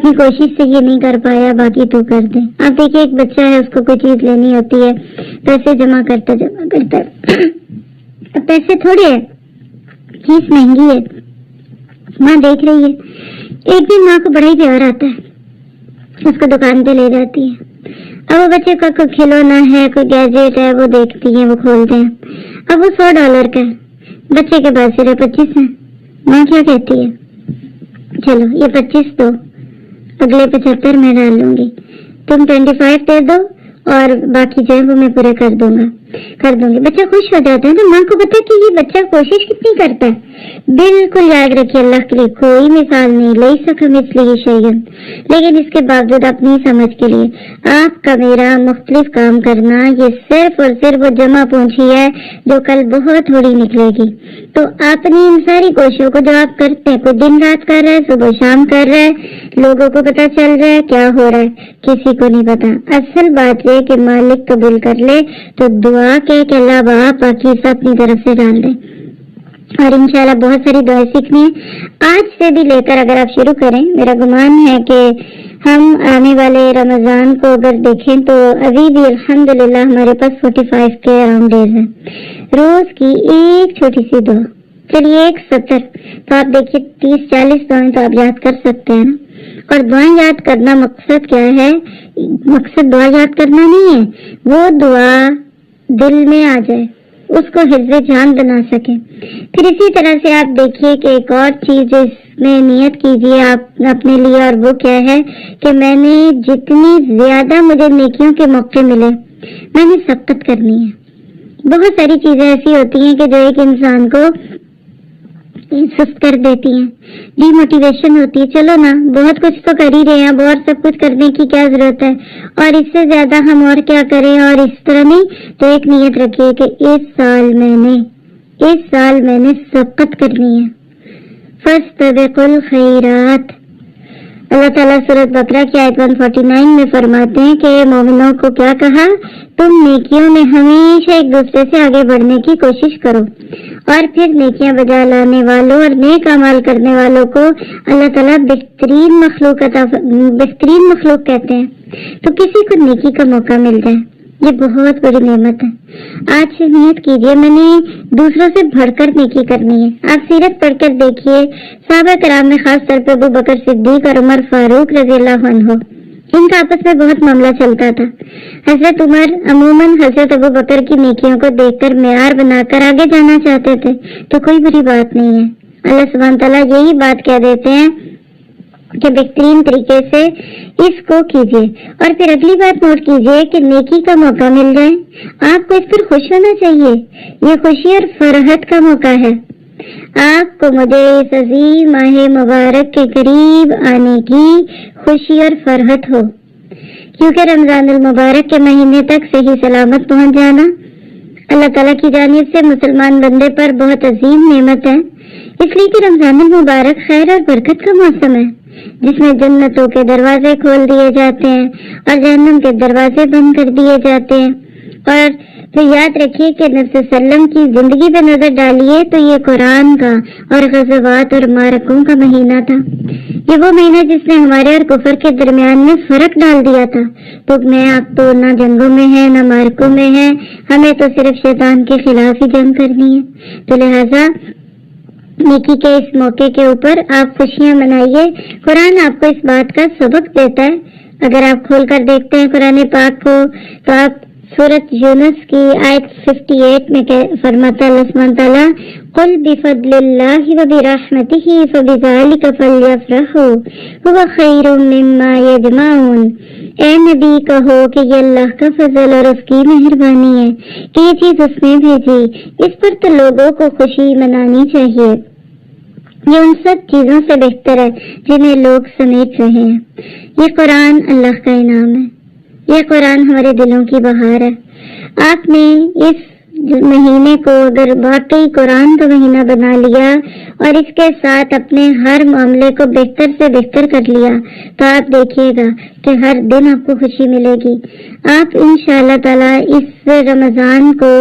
اپنی کوشش سے یہ نہیں کر پایا، باقی تو کر دے۔ آپ دیکھیے ایک بچہ ہے، اس کو کوئی چیز لینی ہوتی ہے، پیسے جمع کرتا پیسے تھوڑے ہے، چیز مہنگی ہے، ماں دیکھ رہی ہے۔ ایک دن ماں کو بڑا ہی پیار آتا ہے، اس کو دکان پہ لے جاتی ہے۔ اب وہ بچے کا کوئی کھلونا ہے، کوئی گیجٹ ہے، وہ دیکھتی ہیں، وہ کھولتے ہیں۔ اب وہ $100 کا ہے، بچے کے پاس صرف 25 ہے۔ ماں کیا کہتی ہے؟ چلو یہ 25 دو، اگلے 75 میں ڈال لوں گی، تم 25 دے دو اور باقی جو ہے وہ میں پورے کر دوں گی۔ بچہ خوش ہو جاتا ہے تو ماں کو پتا کہ یہ بچہ کوشش کتنی کرتا ہے۔ بالکل یاد رکھیے، اللہ کے لیے کوئی مثال نہیں، لیس کمثلہ شیء، لیکن اس کے باوجود اپنی سمجھ کے لیے آپ کا میرا مختلف کام کرنا، یہ صرف اور صرف وہ جمع پونچھی ہے جو کل بہت تھوڑی نکلے گی۔ تو اپنی ان ساری کوششوں کو جو آپ کرتے ہیں، کوئی دن رات کر رہا ہے، صبح شام کر رہا ہے، لوگوں کو پتا چل رہا ہے کیا ہو رہا ہے، کسی کو نہیں پتا۔ اصل بات یہ کہ مالک قبول کر لے تو دعا کہ اللہ باپ باقی سب اپنی طرف سے ڈال دیں، اور انشاءاللہ بہت ساری دعائیں سیکھنی ہیں آج سے بھی لے کر۔ اگر آپ شروع کریں، میرا گمان ہے کہ ہم آنے والے رمضان کو اگر دیکھیں تو ابھی بھی الحمدللہ ہمارے پاس 45 کے اراؤنڈ ڈیز ہیں۔ روز کی ایک چھوٹی سی دعا، چلیے 170 تو آپ دیکھیے 30-40 دعائیں تو آپ یاد کر سکتے ہیں نا۔ اور دعائیں یاد کرنا مقصد کیا ہے؟ مقصد دعا یاد کرنا نہیں ہے، وہ دعا دل میں آ جائے، اس کو حفظ جان بنا سکے۔ پھر اسی طرح سے آپ دیکھیے کہ ایک اور چیز اس میں نیت کیجیے آپ اپنے لیے، اور وہ کیا ہے کہ میں نے جتنی زیادہ مجھے نیکیوں کے موقع ملے میں نے سبقت کرنی ہے۔ بہت ساری چیزیں ایسی ہوتی ہیں کہ جو ایک انسان کو سست کر دیتی ہیں، ڈی موٹیویشن ہوتی ہے، چلو نا بہت کچھ تو کر ہی رہے ہیں، اب اور سب کچھ کرنے کی کیا ضرورت ہے، اور اس سے زیادہ ہم اور کیا کریں، اور اس طرح نہیں۔ تو ایک نیت رکھیے کہ اس سال میں نے سبقت کرنی ہے۔ فاستبقوا الخیرات، اللہ تعالیٰ سورۃ بقرہ کی آیت 149 میں فرماتے ہیں کہ مومنوں کو کیا کہا؟ تم نیکیوں میں ہمیشہ ایک دوسرے سے آگے بڑھنے کی کوشش کرو، اور پھر نیکیاں بجا لانے والوں اور نیک اعمال کرنے والوں کو اللہ تعالیٰ بہترین مخلوق کہتے ہیں۔ تو کسی کو نیکی کا موقع مل جائے، یہ بہت بڑی نعمت ہے۔ آج سے نیت کیجیے میں نے دوسروں سے بڑھ کر نیکی کرنی ہے۔ آپ سیرت پڑھ کر دیکھیے، صحابہ کرام میں خاص طور پہ ابو بکر صدیق اور عمر فاروق رضی اللہ عنہ، ان کا آپس میں بہت معاملہ چلتا تھا۔ حضرت عمر عموماً حضرت ابو بکر کی نیکیوں کو دیکھ کر معیار بنا کر آگے جانا چاہتے تھے، تو کوئی بری بات نہیں ہے۔ اللہ سبحانہ تعالیٰ یہی بات کہہ دیتے ہیں کہ بہترین طریقے سے اس کو کیجیے۔ اور پھر اگلی بات نوٹ کیجیے کہ نیکی کا موقع مل جائے، آپ کو اس پر خوش ہونا چاہیے۔ یہ خوشی اور فرحت کا موقع ہے۔ آپ کو مجھے اس عظیم ماہ مبارک کے قریب آنے کی خوشی اور فرحت ہو، کیونکہ رمضان المبارک کے مہینے تک صحیح سلامت پہنچ جانا اللہ تعالیٰ کی جانب سے مسلمان بندے پر بہت عظیم نعمت ہے۔ اس لیے کہ رمضان المبارک خیر اور برکت کا موسم ہے، جس میں جنتوں کے دروازے کھول دیے جاتے ہیں اور جہنم کے دروازے بند کر دیے جاتے ہیں۔ اور تو یاد رکھیے کہ نبی صلی اللہ علیہ وسلم کی زندگی پہ نظر ڈالیے تو یہ قرآن کا اور غزوات اور معرکوں کا مہینہ تھا۔ یہ وہ مہینہ جس نے ہمارے اور کفر کے درمیان میں فرق ڈال دیا تھا۔ تو میں آپ تو نہ جنگوں میں ہے نہ معرکوں میں ہے، ہمیں تو صرف شیطان کے خلاف ہی جنگ کرنی ہے۔ تو لہٰذا نیکی کے اس موقع کے اوپر آپ خوشیاں منائیے۔ قرآن آپ کو اس بات کا سبق دیتا ہے۔ اگر آپ کھول کر دیکھتے ہیں قرآن پاک کو تو آپ سورۃ یونس کی آیت 58 میں فرماتا ہے اللہ سبحانہ تعالیٰ، قُلْ بِفَضْلِ اللَّهِ وَبِرَحْمَتِهِ فَبِذَلِكَ فَلْيَفْرَحُوا هُوَ خَيْرٌ مِّمَّا يَجْمَعُونَ۔ اے نبی کہو کہ یہ اللہ کا فضل اور اس کی مہربانی ہے کہ یہ چیز اس نے بھیجی، اس پر تو لوگوں کو خوشی منانی چاہیے۔ یہ ان سب چیزوں سے بہتر ہے جنہیں لوگ سمیٹ رہے ہیں۔ یہ قرآن اللہ کا انعام ہے، یہ قرآن ہمارے دلوں کی بہار ہے۔ آپ نے اس مہینے کو اگر واقعی قرآن کا مہینہ بنا لیا اور اس کے ساتھ اپنے ہر معاملے کو بہتر سے بہتر کر لیا تو آپ دیکھیے گا کہ ہر دن آپ کو خوشی ملے گی۔ آپ انشاءاللہ تعالیٰ اس رمضان کو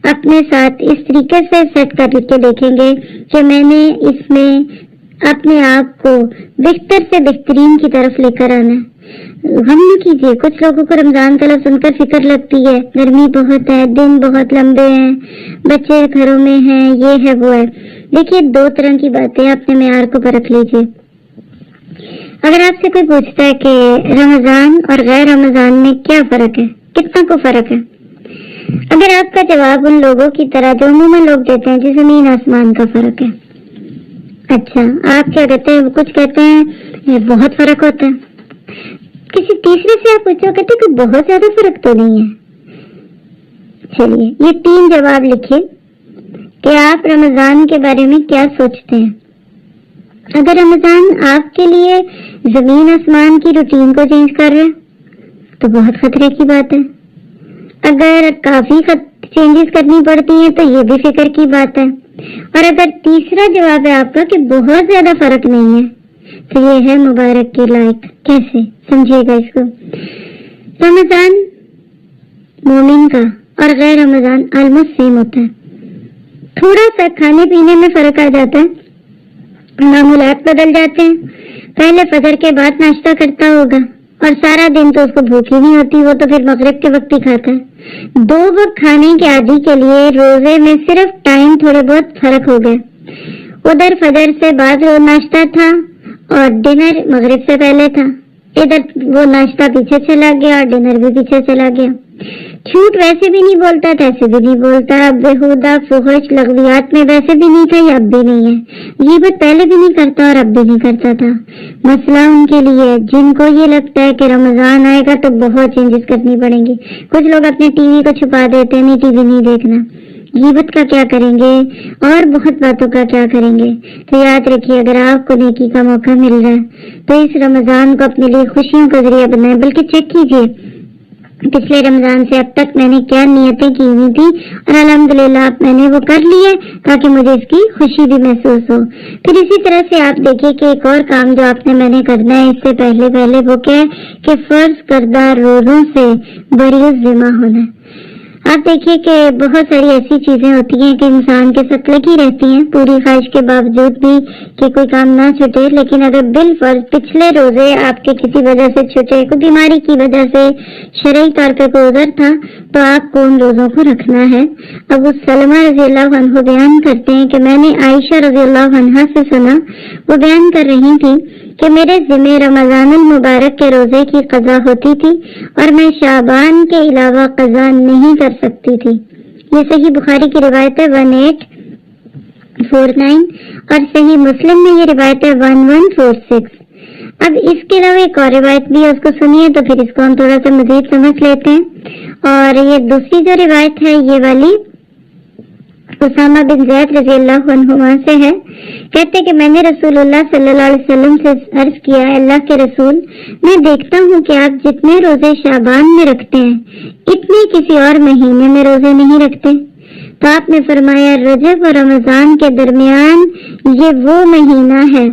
اپنے ساتھ اس طریقے سے سیٹ کر کے دیکھیں گے کہ میں نے اس میں اپنے آپ کو بہتر سے بہترین کی طرف لے کر آنا ہے۔ غم نہ کیجیے۔ کچھ لوگوں کو رمضان کا لفظ سن کر فکر لگتی ہے، گرمی بہت ہے، دن بہت لمبے ہیں، بچے گھروں میں ہیں، یہ ہے وہ ہے۔ دیکھیے، دو طرح کی باتیں، اپنے معیار کو پرکھ لیجیے۔ اگر آپ سے کوئی پوچھتا ہے کہ رمضان اور غیر رمضان میں کیا فرق ہے، کتنا کو فرق ہے، اگر آپ کا جواب ان لوگوں کی طرح جو عموماً لوگ دیتے ہیں جی زمین آسمان کا فرق ہے، اچھا آپ کیا کہتے ہیں؟ کچھ کہتے ہیں بہت فرق ہوتا ہے۔ کسی تیسرے سے آپ پوچھو، کہتے کہ بہت زیادہ فرق تو نہیں ہے۔ چلیے یہ 3 جواب لکھیے کہ آپ رمضان کے بارے میں کیا سوچتے ہیں۔ اگر رمضان آپ کے لیے زمین آسمان کی روٹین کو چینج کر رہے تو بہت خطرے کی بات ہے۔ اگر کافی چینجز کرنی پڑتی ہیں تو یہ بھی فکر کی بات ہے۔ اور اگر تیسرا جواب ہے آپ کا کہ بہت زیادہ فرق نہیں ہے تو یہ ہے مبارک کے لائق۔ کیسے سمجھیے گا اس کو؟ رمضان مومن کا اور غیر رمضان آلموسٹ سیم ہوتا ہے، تھوڑا سا کھانے پینے میں فرق آ جاتا ہے، معمولات بدل جاتے ہیں۔ پہلے فجر کے بعد ناشتہ کرتا ہوگا اور سارا دن تو اس کو بھوک ہی نہیں ہوتی، وہ تو پھر مغرب کے وقت ہی کھاتا ہے۔ 2 وقت کھانے کے عادی کے لیے روزے میں صرف ٹائم تھوڑے بہت فرق ہو گئے۔ ادھر فجر سے بعد وہ ناشتہ تھا اور ڈنر مغرب سے پہلے تھا، ادھر وہ ناشتہ پیچھے چلا گیا اور ڈنر بھی پیچھے چلا گیا۔ جھوٹ ویسے بھی نہیں بولتا تھا، ایسے بھی نہیں بولتا، بےہودہ فحش لغویات میں ویسے بھی نہیں تھا، یہ اب بھی نہیں ہے۔ غیبت پہلے بھی نہیں کرتا اور اب بھی نہیں کرتا تھا۔ مسئلہ ان کے لیے جن کو یہ لگتا ہے کہ رمضان آئے گا تو بہت چینجز کرنی پڑیں گی۔ کچھ لوگ اپنے ٹی وی کو چھپا دیتے ہیں، نہیں ٹی وی نہیں دیکھنا۔ غیبت کا کیا کریں گے اور بہت باتوں کا کیا کریں گے؟ تو یاد رکھیے، اگر آپ کو نیکی کا موقع مل رہا ہے تو اس رمضان کو اپنے لیے خوشیوں کا ذریعہ بنائیں۔ بلکہ چیک کیجیے پچھلے رمضان سے اب تک میں نے کیا نیتیں کی ہوئی تھی اور الحمدللہ میں نے وہ کر لی ہے تاکہ مجھے اس کی خوشی بھی محسوس ہو۔ پھر اسی طرح سے آپ دیکھیے کہ ایک اور کام جو آپ نے میں نے کرنا ہے اس سے پہلے وہ کیا ہے کہ فرض کردہ روزوں سے بری ذمہ ہونا ہے۔ آپ دیکھیے کہ بہت ساری ایسی چیزیں ہوتی ہیں کہ انسان کے ساتھ لگی رہتی ہیں پوری خواہش کے باوجود بھی کہ کوئی کام نہ چھوٹے، لیکن اگر بالفرض پچھلے روزے آپ کے کسی وجہ سے چھوٹے، کوئی بیماری کی وجہ سے شرعی طور پہ کوئی عذر تھا، تو آپ کو ان روزوں کو رکھنا ہے۔ ابو سلمہ رضی اللہ عنہ بیان کرتے ہیں کہ میں نے عائشہ رضی اللہ عنہا سے سنا، وہ بیان کر رہی تھی کہ میرے ذمہ رمضان المبارک کے روزے کی قضا ہوتی تھی اور میں شعبان کے علاوہ قضا نہیں کر سکتی تھی۔ یہ صحیح بخاری کی روایت ہے 1849 اور صحیح مسلم میں یہ روایت ہے 1146۔ اب اس کے علاوہ ایک اور روایت بھی ہے، اس کو سنیے تو پھر اس کو ہم تھوڑا سا مزید سمجھ لیتے ہیں۔ اور یہ دوسری جو روایت ہے یہ والی اسامہ بن زید رضی اللہ عنہما سے ہے، کہتے کہ میں نے رسول اللہ صلی اللہ علیہ وسلم سے عرض کیا، اللہ کے رسول، میں دیکھتا ہوں کہ آپ جتنے روزے شعبان میں رکھتے ہیں اتنے کسی اور مہینے میں روزے نہیں رکھتے۔ تو آپ نے فرمایا رجب اور رمضان کے درمیان یہ وہ مہینہ ہے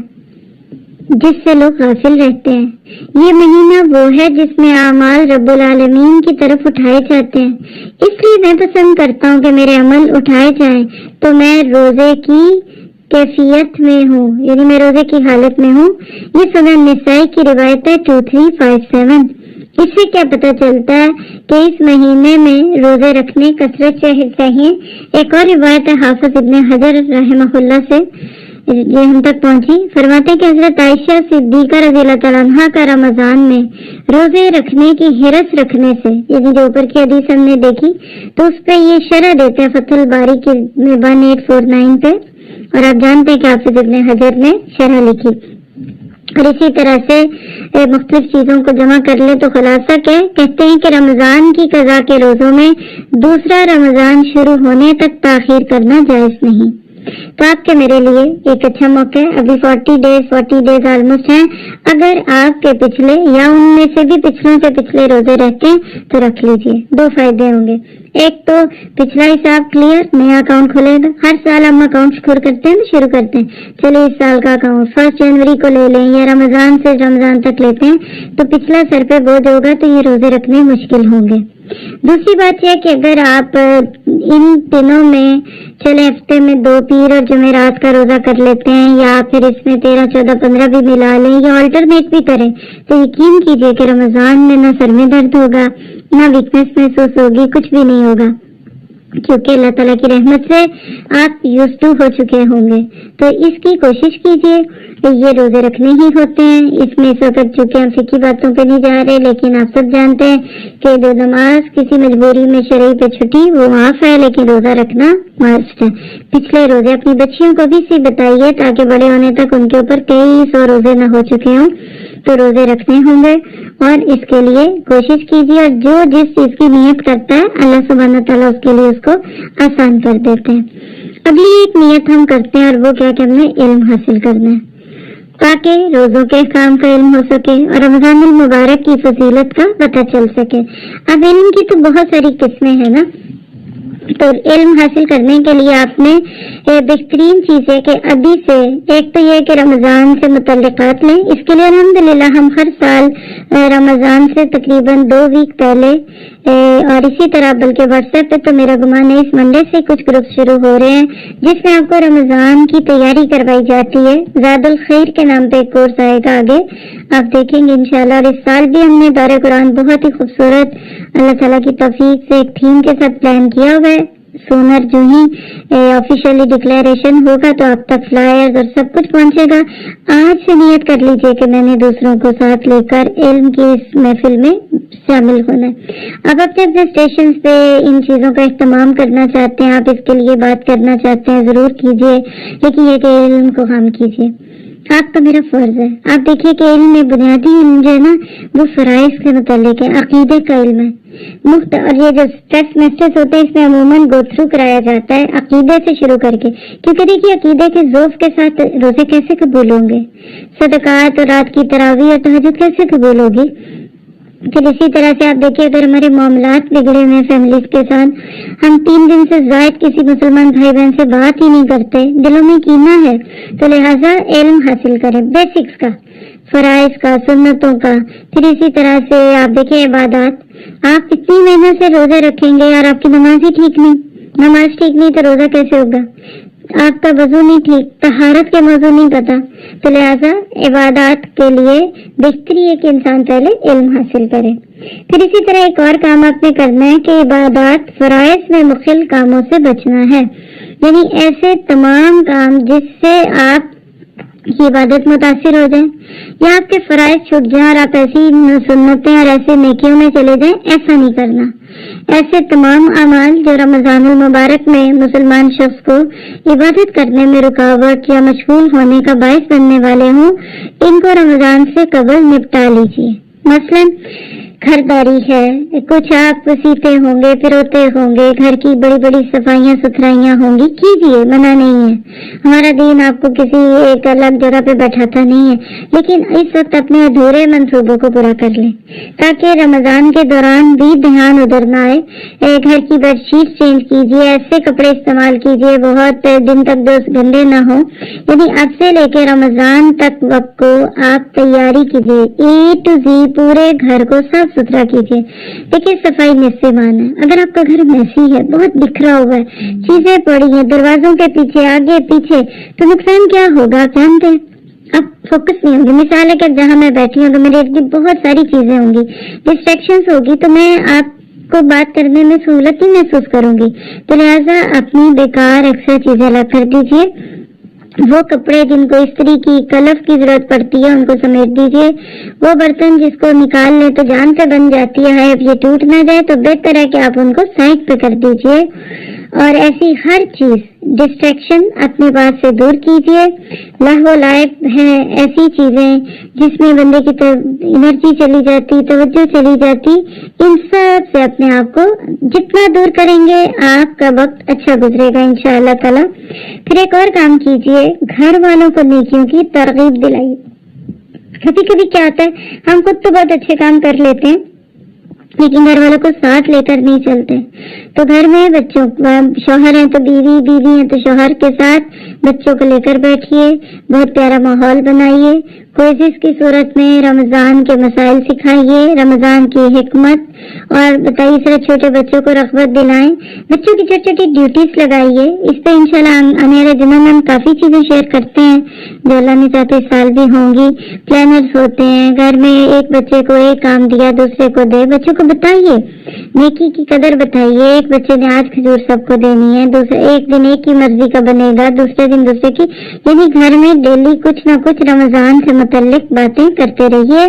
جس سے لوگ غافل رہتے ہیں، یہ مہینہ وہ ہے جس میں اعمال رب العالمین کی طرف اٹھائے جاتے ہیں، اس لیے میں پسند کرتا ہوں کہ میرے عمل اٹھائے جائیں تو میں روزے کی کیفیت میں ہوں، یعنی میں روزے کی حالت میں ہوں۔ یہ سنن نسائی کی روایت ہے 2357۔ اس سے کیا پتہ چلتا ہے کہ اس مہینے میں روزے رکھنے کثرت چاہیے۔ ایک اور روایت ہے حافظ ابن حجر رحمہ اللہ سے، یہ ہم تک پہنچی، فرماتے ہیں کہ حضرت عائشہ صدیقہ رضی اللہ تعالیٰ عنہا کا رمضان میں روزے رکھنے کی حرص رکھنے سے، یعنی جو اوپر کی حدیث ہم نے دیکھی تو اس پہ یہ شرح دیتے ہیں فتح الباری کی 1849 پہ، اور آپ جانتے ہیں کہ حافظ ابن حجر نے شرح لکھی۔ اور اسی طرح سے مختلف چیزوں کو جمع کر لیں تو خلاصہ کیا کہتے ہیں کہ رمضان کی قضا کے روزوں میں دوسرا رمضان شروع ہونے تک تاخیر کرنا جائز نہیں۔ تو آپ کے میرے لیے ایک اچھا موقع ہے، ابھی 40 ڈیز آلموسٹ ہیں۔ اگر آپ کے پچھلے یا ان میں سے بھی پچھلوں سے پچھلے روزے رہتے ہیں تو رکھ لیجئے، 2 فائدے ہوں گے۔ ایک تو پچھلا حساب کلیئر، نیا اکاؤنٹ کھلے گا۔ ہر سال ہم اکاؤنٹ شروع کرتے ہیں، چلے اس سال کا اکاؤنٹ 1 جنوری کو لے لیں یا رمضان سے رمضان تک لیتے ہیں تو پچھلا سر پہ بوجھ ہوگا تو یہ روزے رکھنے مشکل ہوں گے۔ دوسری بات یہ کہ اگر آپ ان دنوں میں چلے ہفتے میں 2 پیر اور جمعرات کا روزہ کر لیتے ہیں یا پھر اس میں 13, 14, 15 بھی ملا لیں یا آلٹرنیٹ بھی کریں تو یقین کیجئے کہ رمضان میں نہ سر میں درد ہوگا نہ ویکنیس محسوس ہوگی, کچھ بھی نہیں ہوگا, کیونکہ اللہ تعالیٰ کی رحمت سے آپ یوزڈ ٹو ہو چکے ہوں گے. تو اس کی کوشش کیجئے. یہ روزے رکھنے ہی ہوتے ہیں. اس میں اس وقت چونکہ ہم فقہی باتوں پہ نہیں جا رہے, لیکن آپ سب جانتے ہیں کہ دو نماز کسی مجبوری میں شرعی پہ چھٹی وہ معاف ہے, لیکن روزہ رکھنا مست ہے. پچھلے روزے اپنی بچیوں کو بھی سی بتائیے تاکہ بڑے ہونے تک ان کے اوپر کئی 100 روزے نہ ہو چکے ہوں, تو روزے رکھنے ہوں گے. اور اس کے لیے کوشش کیجیے, اور جو جس چیز کی نیت کرتا ہے اللہ سبحانہ تعالیٰ اس کے لیے اس کو آسان کر دیتے ہیں. اگلی ایک نیت ہم کرتے ہیں اور وہ کیا کہ ہم نے علم حاصل کرنا ہے تاکہ روزوں کے کام کا علم ہو سکے اور رمضان المبارک کی فضیلت کا پتہ چل سکے. اب علم کی تو بہت ساری قسمیں ہیں نا, تو علم حاصل کرنے کے لیے آپ نے بہترین چیز ہے کہ ابھی سے ایک تو یہ کہ رمضان سے متعلقات لیں. اس کے لیے الحمدللہ ہم ہر سال رمضان سے تقریباً 2 ویک پہلے اور اسی طرح بلکہ واٹس ایپ پہ تو میرا گمان ہے اس منڈے سے کچھ گروپ شروع ہو رہے ہیں جس میں آپ کو رمضان کی تیاری کروائی جاتی ہے. زاد الخیر کے نام پہ ایک کورس آئے گا, آگے آپ دیکھیں گے انشاءاللہ. اور اس سال بھی ہم نے دورہ قرآن بہت ہی خوبصورت اللہ تعالیٰ کی توفیق سے ایک تھیم کے ساتھ پلان کیا ہوا ہے. سونر جو ہی آفیشیلی ڈکلیریشن ہوگا تو آپ تک فلائر اور سب کچھ پہنچے گا. آج سے نیت کر لیجئے کہ میں نے دوسروں کو ساتھ لے کر علم کی اس محفل میں شامل ہونا ہے. اب اپنے اپنے اسٹیشن پہ ان چیزوں کا اہتمام کرنا چاہتے ہیں, آپ اس کے لیے بات کرنا چاہتے ہیں, ضرور کیجئے, لیکن یہ کہ علم کو خام کیجئے. آپ کا میرا فرض ہے. آپ دیکھیے کہ علم میں بنیادی علم جو ہے نا وہ فرائض کے متعلق ہے, عقیدے کا علم ہے. اور یہ جو ٹیسٹ میسٹرز ہوتے ہیں اس میں عموماً گو تھرو کرایا جاتا ہے عقیدے سے شروع کر کے, کیونکہ دیکھیے عقیدے کے ذوق کے ساتھ روزے کیسے قبول ہوں گے, صدقات اور رات کی تراویح اور تہجد کیسے قبول ہوگی. پھر اسی طرح سے آپ دیکھیے اگر ہمارے معاملات بگڑے ہوئے فیملیز کے ساتھ, ہم 3 دن سے زائد کسی مسلمان بھائی بہن سے بات ہی نہیں کرتے, دلوں میں کینہ ہے, تو لہٰذا علم حاصل کریں بیسکس کا, فرائض کا, سنتوں کا. پھر اسی طرح سے آپ دیکھیں عبادات. آپ اتنی محنت سے روزے رکھیں گے اور آپ کی نماز ہی ٹھیک نہیں, نماز ٹھیک نہیں تو روزہ کیسے ہوگا. آپ کا وضو نہیں ٹھیک, طہارت کے موضوع نہیں پتا, تو لہٰذا عبادات کے لیے بہتری ہے کہ انسان پہلے علم حاصل کرے. پھر اسی طرح ایک اور کام آپ نے کرنا ہے کہ عبادات فرائض میں مخل کاموں سے بچنا ہے, یعنی ایسے تمام کام جس سے آپ کی عبادت متاثر ہو جائیں یا آپ کے فرائض چھوٹ جائیں اور آپ ایسی سنتیں اور ایسے نیکیوں میں چلے جائیں, ایسا نہیں کرنا. ایسے تمام اعمال جو رمضان المبارک میں مسلمان شخص کو عبادت کرنے میں رکاوٹ یا مشغول ہونے کا باعث بننے والے ہوں, ان کو رمضان سے قبل نپٹا لیجیے. مثلاً گھرداری ہے, کچھ آپ سیتے ہوں گے, پھروتے ہوں گے, گھر کی بڑی بڑی صفائیاں ستھرائیاں ہوں گی, کیجیے, منع نہیں ہے. ہمارا دین آپ کو کسی ایک الگ جگہ پہ بیٹھاتا نہیں ہے, لیکن اس وقت اپنے ادھورے منصوبوں کو پورا کر لیں تاکہ رمضان کے دوران بھی دھیان ادھر نہ آئے. گھر کی بیڈ شیٹ چینج کیجیے, ایسے کپڑے استعمال کیجیے بہت دن تک جو گندے نہ ہوں. یعنی اب سے لے کے رمضان تک وقت کو آپ تیاری کیجیے, A to Z پورے گھر کو صاف ستھرا کیجیے. دیکھیے صفائی نصف ایمان ہے. اگر آپ کا گھر میسی ہے, بہت بکھرا ہوا ہے, چیزیں پڑی ہیں دروازوں کے پیچھے آگے پیچھے, تو نقصان کیا ہوگا آپ جانتے ہیں. اب فوکس نہیں ہوگی. مثال ہے کہ جہاں میں بیٹھی ہوں تو میرے ارد گرد بہت ساری چیزیں ہوں گی, ڈسٹریکشنز ہوگی, تو میں آپ کو بات کرنے میں سہولت نہیں محسوس کروں گی. تو لہٰذا اپنی بیکار اکثر چیزیں الگ کر دیجیے. وہ کپڑے جن کو استری کی کلف کی ضرورت پڑتی ہے ان کو سمیٹ دیجیے. وہ برتن جس کو نکال لیں تو جان پہ بن جاتی ہے, اب یہ ٹوٹ نہ جائے, تو بہتر ہے کہ آپ ان کو سائڈ پہ کر دیجیے. اور ایسی ہر چیز ڈسٹریکشن اپنے پاس سے دور کیجیے. لہو لائب ہیں ایسی چیزیں جس میں بندے کی انرجی چلی جاتی, توجہ چلی جاتی, ان سب سے اپنے آپ کو جتنا دور کریں گے آپ کا وقت اچھا گزرے گا انشاءاللہ تعالی. پھر ایک اور کام کیجیے, گھر والوں کو نیکیوں کی ترغیب دلائیے. کبھی کبھی کیا ہوتا ہے, ہم خود تو بہت اچھے کام کر لیتے ہیں لیکن گھر والوں کو ساتھ لے کر نہیں چلتے. تو گھر میں بچوں شوہر ہیں تو بیوی, بیوی ہیں تو شوہر کے ساتھ بچوں کو لے کر بیٹھیے, بہت پیارا ماحول بنائیے, کوئزز کی صورت میں رمضان کے مسائل سکھائیے، رمضان کی حکمت، اور بتائیے اس طرح چھوٹے بچوں کو رغبت دلائیں، بچوں کی چھوٹی چھوٹی ڈیوٹیز لگائیے۔ اس پہ انشاءاللہ آنے والے دنوں میں ہم کافی چیزیں شیئر کرتے ہیں جو اللہ نے چاہتے اس سال بھی ہوں گی۔ پلانرز ہوتے ہیں، گھر میں ایک بچے کو ایک کام دیا دوسرے کو دے، بچوں کو بتائیے، نیکی کی قدر بتائیے۔ ایک بچے نے آج کھجور سب کو دینی ہے، دوسرے ایک دن ایک کی مرضی کا بنے گا، دوسرے دن دوسرے کی، یعنی گھر میں ڈیلی کچھ نہ کچھ رمضان سے متعلق باتیں کرتے رہیے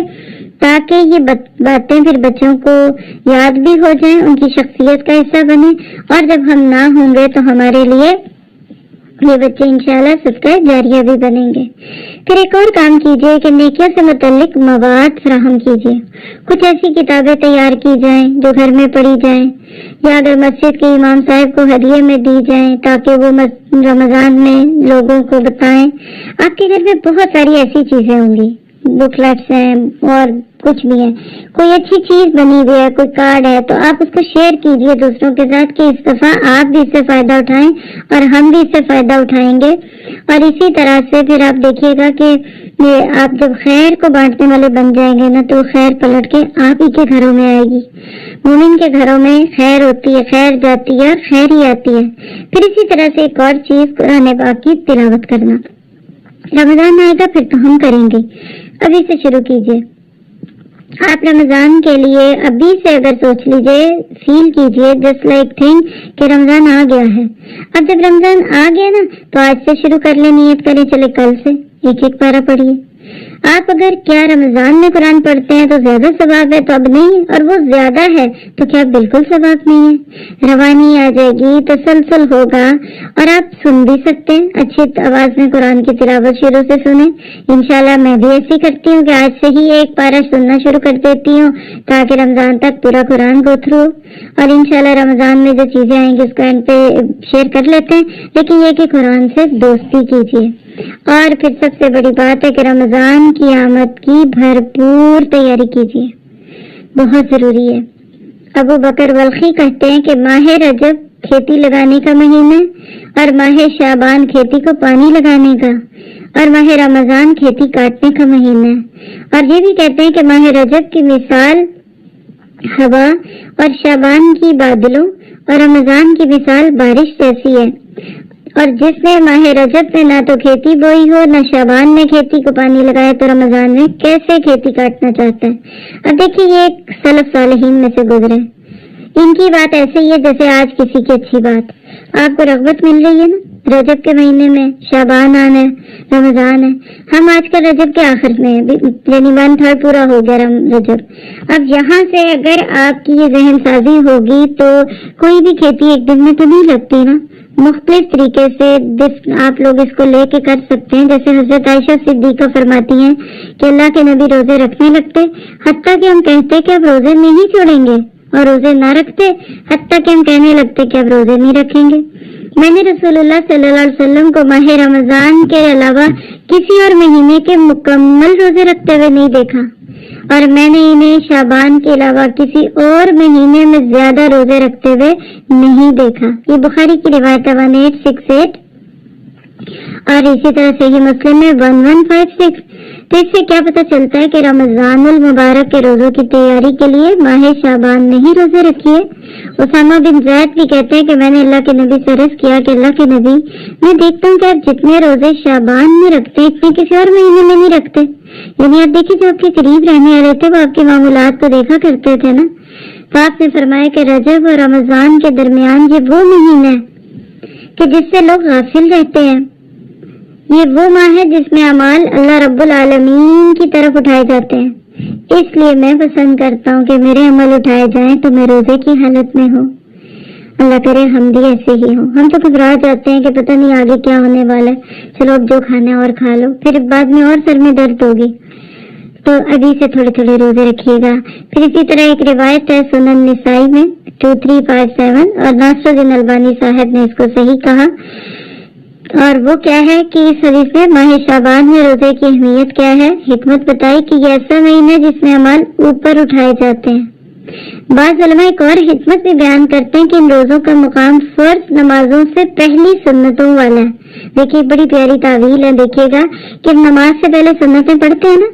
تاکہ یہ باتیں پھر بچوں کو یاد بھی ہو جائیں، ان کی شخصیت کا حصہ بنے، اور جب ہم نہ ہوں گے تو ہمارے لیے یہ بچے انشاءاللہ صدقہ جاریہ بھی بنیں گے۔ پھر ایک اور کام کیجیے کہ نیکیوں سے متعلق مواد فراہم کیجیے، کچھ ایسی کتابیں تیار کی جائیں جو گھر میں پڑھی جائیں، یا اگر مسجد کے امام صاحب کو ہدیے میں دی جائیں تاکہ وہ رمضان میں لوگوں کو بتائیں۔ آپ کے گھر میں بہت ساری ایسی چیزیں ہوں گی، بکلیٹس ہیں اور کچھ بھی ہے، کوئی اچھی چیز بنی ہوئی ہے، کوئی کارڈ ہے، تو آپ اس کو شیئر کیجئے دوسروں کے ساتھ کہ اس دفعہ آپ بھی اس سے فائدہ اٹھائیں اور ہم بھی اس سے فائدہ اٹھائیں گے۔ اور اسی طرح سے پھر آپ دیکھیے گا کہ آپ جب خیر کو بانٹنے والے بن جائیں گے نا تو خیر پلٹ کے آپ ہی کے گھروں میں آئے گی۔ مومن کے گھروں میں خیر ہوتی ہے، خیر جاتی ہے اور خیر ہی آتی ہے۔ پھر اسی طرح سے ایک اور چیز، قرآن پاک کی تلاوت کرنا۔ رمضان آئے گا پھر تو ہم کریں گے، ابھی سے شروع کیجئے۔ آپ رمضان کے لیے ابھی سے اگر سوچ لیجئے، فیل کیجئے جسٹ لائک تھنک کہ رمضان آ گیا ہے۔ اب جب رمضان آ گیا نا تو آج سے شروع کر لیں، نیت کریں چلے کل سے ایک ایک پارہ پڑھیے۔ آپ اگر کیا رمضان میں قرآن پڑھتے ہیں تو زیادہ ثواب ہے، تو اب نہیں، اور وہ زیادہ ہے تو کیا بالکل ثواب نہیں ہے؟ روانی آ جائے گی، تسلسل ہوگا، اور آپ سن بھی سکتے ہیں، اچھی آواز میں قرآن کی تلاوت شروع سے سنیں۔ انشاءاللہ میں بھی ایسی کرتی ہوں کہ آج سے ہی ایک پارہ سننا شروع کر دیتی ہوں تاکہ رمضان تک پورا قرآن گو تھرو، اور انشاءاللہ رمضان میں جو چیزیں آئیں گی اس کو اینڈ پہ شیئر کر لیتے ہیں، لیکن یہ کہ قرآن سے دوستی کیجیے۔ اور پھر سب سے بڑی بات ہے کہ رمضان کی آمد کی بھرپور تیاری کیجیے، بہت ضروری ہے۔ ابو بکر بلخی کہتے ہیں کہ ماہ رجب کھیتی لگانے کا مہینہ، اور ماہ شعبان کھیتی کو پانی لگانے کا، اور ماہ رمضان کھیتی کاٹنے کا مہینہ ہے۔ اور یہ بھی کہتے ہیں کہ ماہ رجب کی مثال ہوا اور شعبان کی بادلوں اور رمضان کی مثال بارش جیسی ہے، اور جس نے ماہ رجب میں نہ تو کھیتی بوئی ہو نہ شعبان میں کھیتی کو پانی لگائے تو رمضان میں کیسے کھیتی کاٹنا چاہتا ہے؟ اب دیکھیے یہ ایک سلف صالحین میں سے گزرے، ان کی بات ایسے ہی ہے جیسے آج کسی کی اچھی بات۔ آپ کو رغبت مل رہی ہے نا رجب کے مہینے میں، شعبان آنا ہے، رمضان ہے، ہم آج کل رجب کے آخر میں ہیں، یعنی 1/3 پورا ہو گیا رجب۔ اب یہاں سے اگر آپ کی یہ ذہن سازی ہوگی تو کوئی بھی کھیتی ایک دن میں تو نہیں لگتی نا، مختلف طریقے سے آپ لوگ اس کو لے کے کر سکتے ہیں۔ جیسے حضرت عائشہ صدیقہ فرماتی ہیں کہ اللہ کے نبی روزے رکھنے لگتے، حتیٰ کہ ہم کہتے کہ اب روزے نہیں چھوڑیں گے، اور روزے نہ رکھتے حتیٰ کہ ہم کہنے لگتے کہ اب روزے نہیں رکھیں گے۔ میں نے رسول اللہ صلی اللہ علیہ وسلم کو ماہ رمضان کے علاوہ کسی اور مہینے کے مکمل روزے رکھتے ہوئے نہیں دیکھا، اور میں نے انہیں شعبان کے علاوہ کسی اور مہینے میں زیادہ روزے رکھتے ہوئے نہیں دیکھا۔ یہ بخاری کی روایت ہے 1868، اور اسی طرح صحیح مسلم میں 1156۔ تو اس سے کیا پتہ چلتا ہے کہ رمضان المبارک کے روزوں کی تیاری کے لیے ماہ شعبان میں ہی روزے رکھیے۔ اسامہ بن زید بھی کہتے ہیں کہ میں نے اللہ کے نبی سے عرض کیا کہ اللہ کے نبی، میں دیکھتا ہوں کہ آپ جتنے روزے شعبان میں رکھتے ہیں اتنے کسی اور مہینے میں نہیں رکھتے، یعنی آپ دیکھیے جو آپ کے قریب رہنے والے تھے وہ آپ کے معمولات کو دیکھا کرتے تھے نا۔ تو آپ نے فرمایا کہ رجب اور رمضان کے درمیان یہ وہ مہینہ ہے کہ جس سے لوگ غافل رہتے ہیں، یہ وہ ماہ ہے جس میں اعمال اللہ رب العالمین کی طرف اٹھائے جاتے ہیں، اس لیے میں پسند کرتا ہوں کہ میرے عمل اٹھائے جائیں تو میں روزے کی حالت میں ہوں۔ اللہ کرے ہم بھی ایسے ہی ہوں۔ ہم تو گھبرا جاتے ہیں کہ پتہ نہیں آگے کیا ہونے والا ہے، چلو اب جو کھانا ہے اور کھا لو، پھر بعد میں اور سر میں درد ہوگی، تو ابھی سے تھوڑے تھوڑے روزے رکھیے گا۔ پھر اسی طرح ایک روایت ہے سنن نسائی میں 2357، اور ناصر الدین البانی صاحب نے اس کو صحیح کہا، اور وہ کیا ہے کہ اس حدیث میں ماہ شعبان میں روزے کی اہمیت کیا ہے، حکمت بتائی کہ یہ ایسا مہینہ ہے جس میں اعمال اوپر اٹھائے جاتے ہیں۔ بعض علماء ایک اور حکمت بھی بیان کرتے ہیں کہ ان روزوں کا مقام فرض نمازوں سے پہلی سنتوں والا ہے. دیکھیے بڑی پیاری تعویل ہے. دیکھیے گا کہ نماز سے پہلے سنتیں پڑھتے ہیں نا,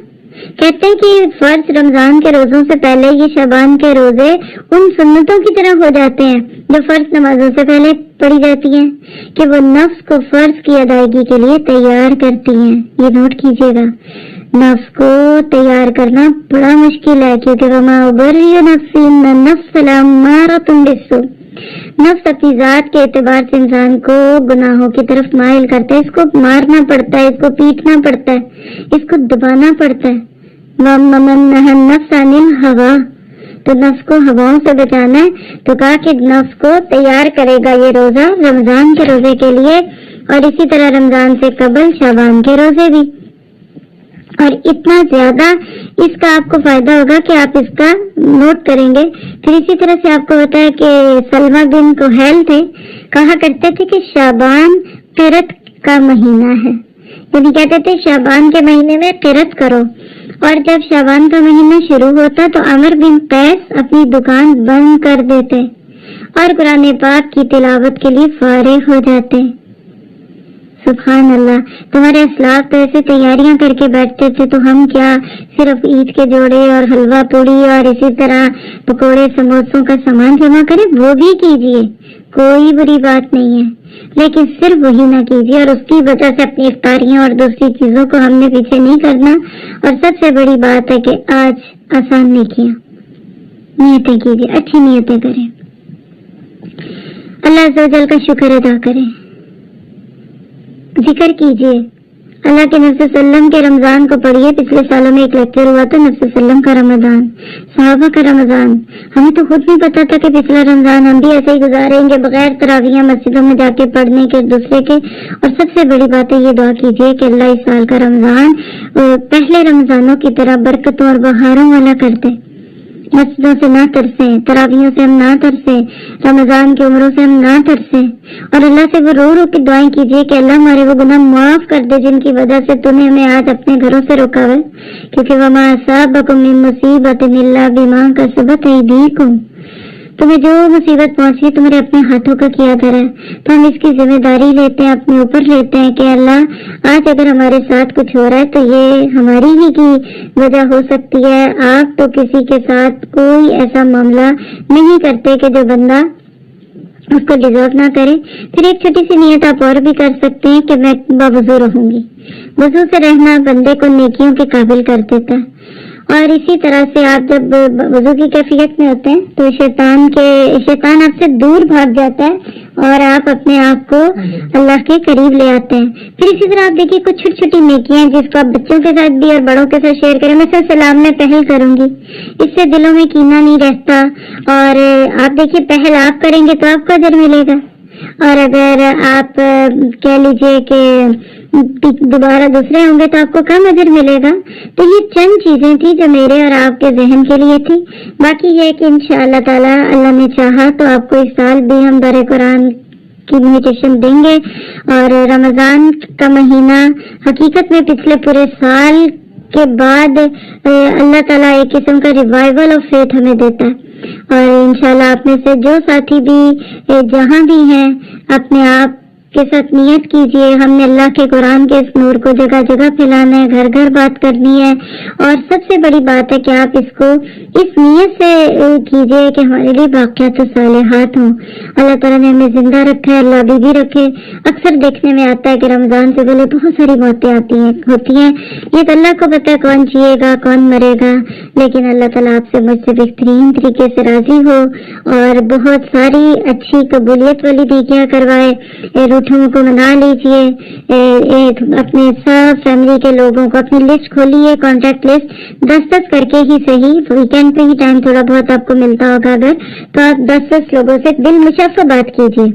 کہتے ہیں کہ فرض رمضان کے روزوں سے پہلے یہ شعبان کے روزے ان سنتوں کی طرح ہو جاتے ہیں جو فرض نمازوں سے پہلے پڑھی جاتی ہیں, کہ وہ نفس کو فرض کی ادائیگی کے لیے تیار کرتی ہیں. یہ نوٹ کیجیے گا, نفس کو تیار کرنا بڑا مشکل ہے, کیونکہ وما ابری نفسی ان النفس لامارۃ بالسوء, نفس اپنی ذات کے اعتبار سے انسان کو گناہوں کی طرف مائل کرتا ہے. اس کو مارنا پڑتا ہے, اس کو پیٹنا پڑتا ہے, اس کو دبانا پڑتا ہے. وَمَّنْ نَهَى النَّفْسَ عَنِ الْهَوَىٰ, تو نفس کو ہواؤں سے بچانا ہے. تو کہا کہ نفس کو تیار کرے گا یہ روزہ رمضان کے روزے کے لیے, اور اسی طرح رمضان سے قبل شعبان کے روزے بھی. اور اتنا زیادہ اس کا آپ کو فائدہ ہوگا کہ آپ اس کا نوٹ کریں گے. پھر اسی طرح سے آپ کو پتا ہے کہ سلمہ بن کوہیل تھے, کہا کرتے تھے کہ شعبان قرت کا مہینہ ہے, یعنی کہتے تھے شعبان کے مہینے میں قرت کرو. اور جب شعبان کا مہینہ شروع ہوتا تو عمر بن قیس اپنی دکان بند کر دیتے اور قرآن پاک کی تلاوت کے لیے فارغ ہو جاتے. سبحان اللہ, تمہارے اسلاف تو ایسے تیاریاں کر کے بیٹھتے تھے, تو ہم کیا صرف عید کے جوڑے اور حلوہ پوڑی اور اسی طرح پکوڑے سموسوں کا سامان جمع کریں, وہ بھی کیجیے, کوئی بری بات نہیں ہے, لیکن صرف وہی نہ کیجیے. اور اس کی وجہ سے اپنی افطاریاں اور دوسری چیزوں کو ہم نے پیچھے نہیں کرنا. اور سب سے بڑی بات ہے کہ آج آسان نیکیاں نیتیں کیجیے, اچھی نیتیں کریں, اللہ عز و جل کا شکر ادا کریں, ذکر کیجیے. اللہ کے نبی صلی اللہ علیہ وسلم کے رمضان کو پڑھیے. پچھلے سالوں میں ایک لیکچر ہوا تھا نبی صلی اللہ علیہ وسلم کا رمضان, صحابہ کا رمضان. ہمیں تو خود نہیں پتا تھا کہ پچھلا رمضان ہم بھی ایسے ہی گزاریں گے بغیر تراویح مسجدوں میں جا کے پڑھنے کے دوسرے کے. اور سب سے بڑی بات ہے یہ دعا کیجیے کہ اللہ اس سال کا رمضان پہلے رمضانوں کی طرح برکتوں اور بہاروں والا کر دے. مسجدوں سے نہ ترسیں, تراویحوں سے ہم نہ ترسیں, رمضان کی عمروں سے ہم نہ ترسیں, اور اللہ سے وہ رو رو کے دعائیں کیجیے کہ اللہ ہمارے وہ گناہ معاف کر دے جن کی وجہ سے تم نے ہمیں آج اپنے گھروں سے روکا ہے. کیونکہ وما اصابکم من مصیبۃ الا بما کسبت ایدیکم, تمہیں جو مصیبت پہنچی تمہارے اپنے ہاتھوں کا کیا دھرا ہے. تو ہم اس کی ذمہ داری لیتے ہیں, اپنے اوپر لیتے ہیں کہ اللہ آج اگر ہمارے ساتھ کچھ ہو رہا ہے تو یہ ہماری ہی کی وجہ ہو سکتی ہے. آپ تو کسی کے ساتھ کوئی ایسا معاملہ نہیں کرتے کہ جو بندہ اس کو ڈیزرو نہ کرے. پھر ایک چھوٹی سی نیت آپ اور بھی کر سکتے ہیں کہ میں باوضو رہوں گی. وضو سے رہنا بندے کو نیکیوں کے قابل کر دیتا ہے. اور اسی طرح سے آپ جب وضو کی کیفیت میں ہوتے ہیں تو شیطان آپ سے دور بھاگ جاتا ہے اور آپ اپنے آپ کو اللہ کے قریب لے آتے ہیں. پھر اسی طرح آپ دیکھیے کچھ چھوٹی چھوٹی نیکیاں ہیں جس کو آپ بچوں کے ساتھ بھی اور بڑوں کے ساتھ شیئر کریں. میں سلام میں پہل کروں گی, اس سے دلوں میں کینہ نہیں رہتا. اور آپ دیکھیے پہل آپ کریں گے تو آپ کو اجر ملے گا, اور اگر آپ کہہ لیجئے کہ دوبارہ دوسرے ہوں گے تو آپ کو کم اجر ملے گا. تو یہ چند چیزیں تھیں جو میرے اور آپ کے ذہن کے لیے تھی. باقی یہ کہ انشاءاللہ تعالی اللہ نے چاہا تو آپ کو اس سال بھی ہم دار قرآن کی انویٹیشن دیں گے. اور رمضان کا مہینہ حقیقت میں پچھلے پورے سال کے بعد اللہ تعالیٰ ایک قسم کا ریوائول آف فیتھ ہمیں دیتا ہے. اور انشاءاللہ آپ میں سے جو ساتھی بھی جہاں بھی ہیں اپنے آپ کے ساتھ نیت کیجئے. ہم نے اللہ کے قرآن کے اس نور کو جگہ جگہ پھیلانا ہے, گھر گھر بات کرنی ہے. اور سب سے بڑی بات ہے کہ آپ اس کو اس نیت سے کیجئے کہ ہمارے لیے باقیات صالحات ہوں. اللہ تعالیٰ نے ہمیں زندہ رکھا ہے, اللہ بھی رکھے. اکثر دیکھنے میں آتا ہے کہ رمضان سے پہلے بہت ساری موتیں ہوتی ہیں. یہ تو اللہ کو پتہ ہے کون جیے گا کون مرے گا, لیکن اللہ تعالیٰ آپ سے مجھ سے بہترین طریقے سے راضی ہو اور بہت ساری اچھی قبولیت والی نیکیاں کروائے. روٹھوں کو منا لیجئے, اپنے سب فیملی کے لوگوں کو اپنی لسٹ کھولیے, کانٹیکٹ لسٹ 10 کر کے ہی صحیح, ویکینڈ پہ ہی ٹائم تھوڑا بہت آپ کو ملتا ہوگا اگر تو آپ 10 لوگوں سے دل مشفع بات کیجیے.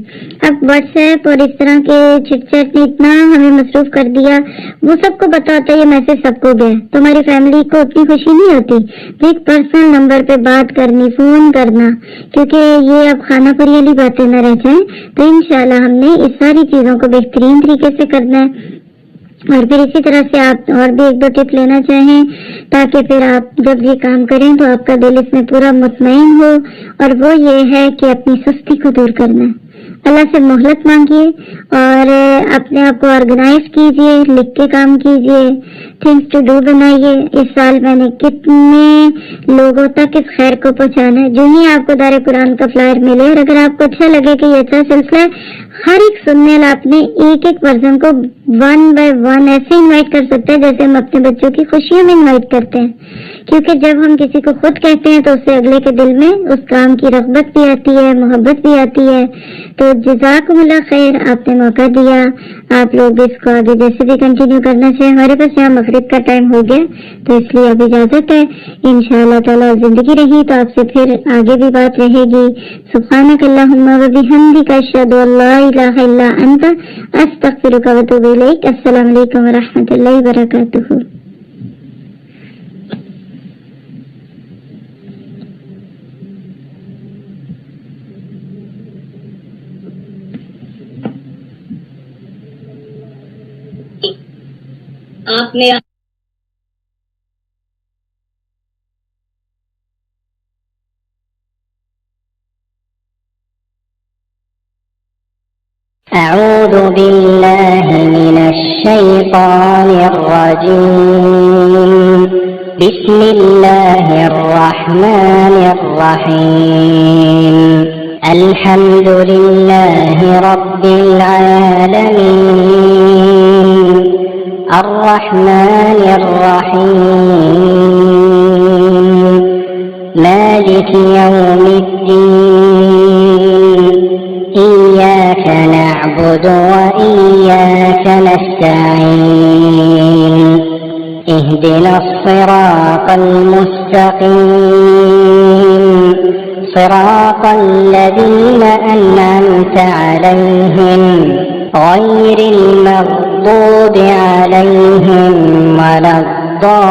اب واٹس ایپ اور اس طرح کے چٹ چیٹ نے اتنا ہمیں مصروف کر دیا, وہ سب کو پتا ہوتا ہے یہ میسج سب کو گیا, تمہاری فیملی کو اتنی خوشی نہیں ہوتی. ایک پرسنل نمبر پہ بات کرنی, فون کرنا, کیونکہ یہ اب خانہ پری والی باتیں نہ رہ جائیں. تو انشاءاللہ ہم نے اس ساری چیزوں کو بہترین طریقے سے کرنا ہے. اور پھر اسی طرح سے آپ اور بھی ایک دو ٹپ لینا چاہیں تاکہ پھر آپ جب یہ کام کریں تو آپ کا دل اس میں پورا مطمئن ہو، اور وہ یہ ہے کہ اپنی سستی کو دور کرنا ہے۔ اللہ سے مہلت مانگیے اور اپنے آپ کو آرگنائز کیجیے، لکھ کے کام کیجیے، تھنگس ٹو ڈو بنائیے۔ اس سال میں نے کتنے لوگوں تک اس خیر کو پہنچانا ہے۔ جو ہی آپ کو دار قرآن کا فلائر ملے اور اگر آپ کو اچھا لگے کہ یہ اچھا سلسلہ ہے، ہر ایک سننے والا اپنے ایک ایک پرسن کو 1 by 1 ایسے انوائٹ کر سکتے ہیں جیسے ہم اپنے بچوں کی خوشیوں میں انوائٹ کرتے ہیں، کیونکہ جب ہم کسی کو خود کہتے ہیں تو اس سے اگلے کے دل میں اس کام کی رغبت بھی آتی ہے، محبت بھی آتی ہے۔ تو جزاکم اللہ خیر، آپ نے موقع دیا، آپ لوگ اس کو آگے جیسے بھی کنٹینیو کرنا چاہیں۔ ہمارے پاس یہاں مغرب کا ٹائم ہو گیا تو اس لیے اب اجازت ہے، انشاءاللہ تعالی زندگی رہی تو آپ سے پھر آگے بھی بات رہے گی۔ سبحانک اللہم و بحمدک، اشہد ان لا الہ الا انت، استغفرک و اتوب الیک۔ السلام علیکم و رحمۃ اللہ وبرکاتہ۔ آپ نے أعوذ بالله من الشيطان الرجيم بسم الله الرحمن الرحيم الحمد لله رب العالمين الرحمن الرحيم مالك يوم الدين إياك نعبد وإياك نستعين اهدنا الصراط المستقيم صراط الذين أنعمت عليهم غير المغضوب عليهم ولا الضالين